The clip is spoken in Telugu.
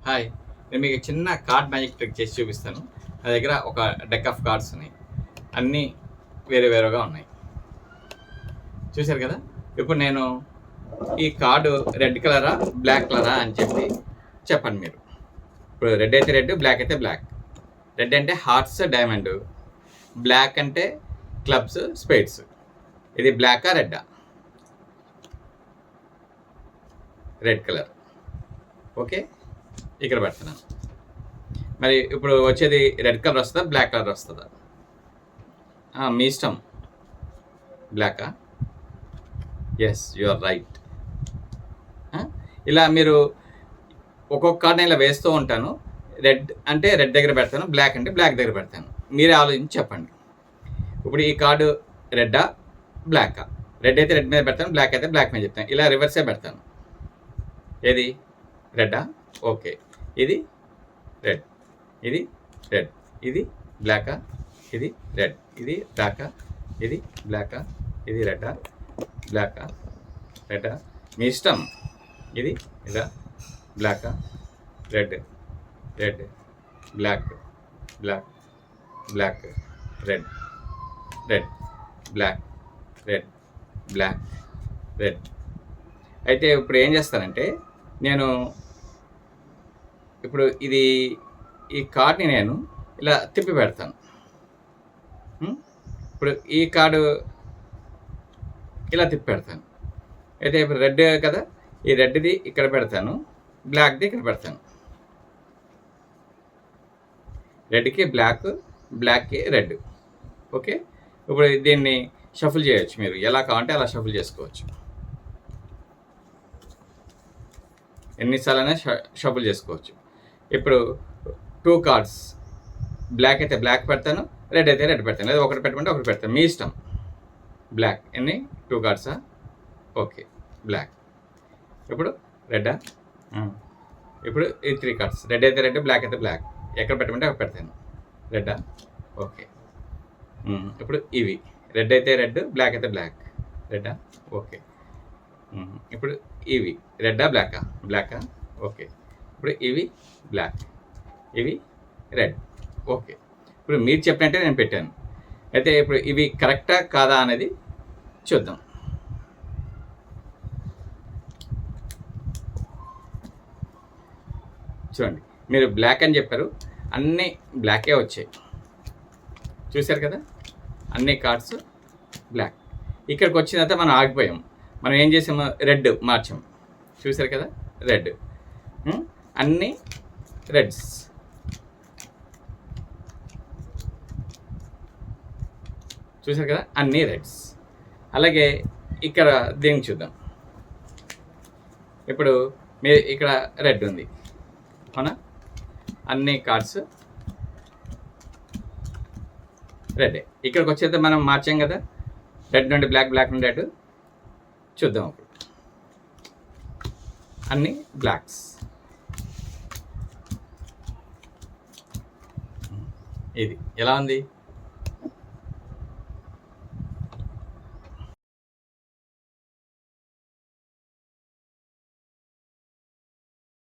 హాయ్, నేను మీకు చిన్న కార్డ్ మ్యాజిక్ ట్రిక్ చేసి చూపిస్తాను. నా దగ్గర ఒక డెక్ ఆఫ్ కార్డ్స్ ఉన్నాయి. అన్నీ వేరుగా ఉన్నాయి. చూశారు కదా. ఇప్పుడు నేను ఈ కార్డు రెడ్ కలరా బ్లాక్ కలరా అని చెప్పండి మీరు. ఇప్పుడు రెడ్ అయితే రెడ్, బ్లాక్ అయితే బ్లాక్. రెడ్ అంటే హార్ట్స్ డైమండ్, బ్లాక్ అంటే క్లబ్స్ స్పేడ్స్. ఇది బ్లాకా రెడ్డా? Red colour. ఓకే, ఇక్కడ పెడుతున్నాను. మరి ఇప్పుడు వచ్చేది రెడ్ కలర్ వస్తుందా బ్లాక్ కలర్ వస్తుందా? మీ ఇష్టం. బ్లాకా? Yes, you are right. ఇలా మీరు ఒక్కొక్క కార్డ్ని ఇలా వేస్తూ ఉంటాను. రెడ్ అంటే రెడ్ దగ్గర పెడతాను, బ్లాక్ అంటే బ్లాక్ దగ్గర పెడతాను. మీరే ఆలోచించి చెప్పండి. ఇప్పుడు ఈ కార్డు రెడ్డా బ్లాకా? రెడ్ అయితే రెడ్ మీద పెడతాను, బ్లాక్ అయితే బ్లాక్ మీద చెప్తాను. ఇలా రివర్సే పెడతాను. ఏది రెడ్డా? ఓకే, ఇది రెడ్, ఇది రెడ్, ఇది బ్లాకా, ఇది రెడ్, ఇది బ్లాకా, ఇది బ్లాకా, ఇది రెడ్డా బ్లాకా రెడ్డా? మీ ఇష్టం. ఇది ఇలా బ్లాకా red, red black, black black red, red black, red black red. అయితే ఇప్పుడు ఏం చేస్తానంటే, నేను ఇప్పుడు ఈ కార్డ్ని నేను ఇలా తిప్పి పెడతాను. ఇప్పుడు ఈ కార్డు ఇలా తిప్పి పెడతాను. అయితే ఇప్పుడు రెడ్ కదా, ఈ రెడ్ది ఇక్కడ పెడతాను, బ్లాక్ది ఇక్కడ పెడతాను. రెడ్కి బ్లాక్, బ్లాక్కి రెడ్. ఓకే, ఇప్పుడు దీన్ని షఫుల్ చేయొచ్చు. మీరు ఎలా కావాలంటే అలా షఫుల్ చేసుకోవచ్చు. ఎన్నిసార్లైనా షఫుల్ చేసుకోవచ్చు. ఇప్పుడు 2 కార్డ్స్, బ్లాక్ అయితే బ్లాక్ పెడతాను, రెడ్ అయితే రెడ్ పెడతాను, లేదా ఒకటి పెట్టమంటే ఒకటి పెడతాను. మీ ఇష్టం. బ్లాక్ ఎన్ని? 2 కార్డ్సా? Okay, black. ఇప్పుడు రెడ్డా? ఇప్పుడు ఈ 3 కార్డ్స్, రెడ్ అయితే రెడ్, బ్లాక్ అయితే బ్లాక్. ఎక్కడ పెట్టమంటే అక్కడ పెడతాను. రెడ్డా? ఓకే. ఇప్పుడు ఇవి రెడ్ అయితే రెడ్, బ్లాక్ అయితే బ్లాక్. రెడ్డా? ఓకే. ఇప్పుడు ఇవి రెడ్డా బ్లాకా? బ్లాకా? ఓకే. ఇప్పుడు ఇవి బ్లాక్, ఇవి రెడ్. ఓకే, ఇప్పుడు మీరు చెప్పినట్టే నేను పెట్టాను. అయితే ఇప్పుడు ఇవి కరెక్టా కాదా అనేది చూద్దాం. చూడండి, మీరు బ్లాక్ అని చెప్పారు, అన్నీ బ్లాకే వచ్చాయి. చూశారు కదా, అన్ని కార్డ్స్ బ్లాక్. ఇక్కడికి వచ్చిన తర్వాత మనం ఆగిపోయాం. మనం ఏం చేసాము? రెడ్ మార్చాము. చూశారు కదా, రెడ్. అన్నీ రెడ్స్. చూశారు కదా, అన్నీ రెడ్స్. అలాగే ఇక్కడ దీన్ని చూద్దాం. ఇప్పుడు మీరు ఇక్కడ రెడ్ ఉంది, అవునా? అన్ని కార్డ్స్ రెడ్. ఇక్కడికి వచ్చేది మనం మార్చాం కదా, రెడ్ నుండి బ్లాక్, బ్లాక్ నుండి రెడ్. చూద్దాం అప్పుడు. అన్ని బ్లాక్స్. ఇది ఎలా ఉంది?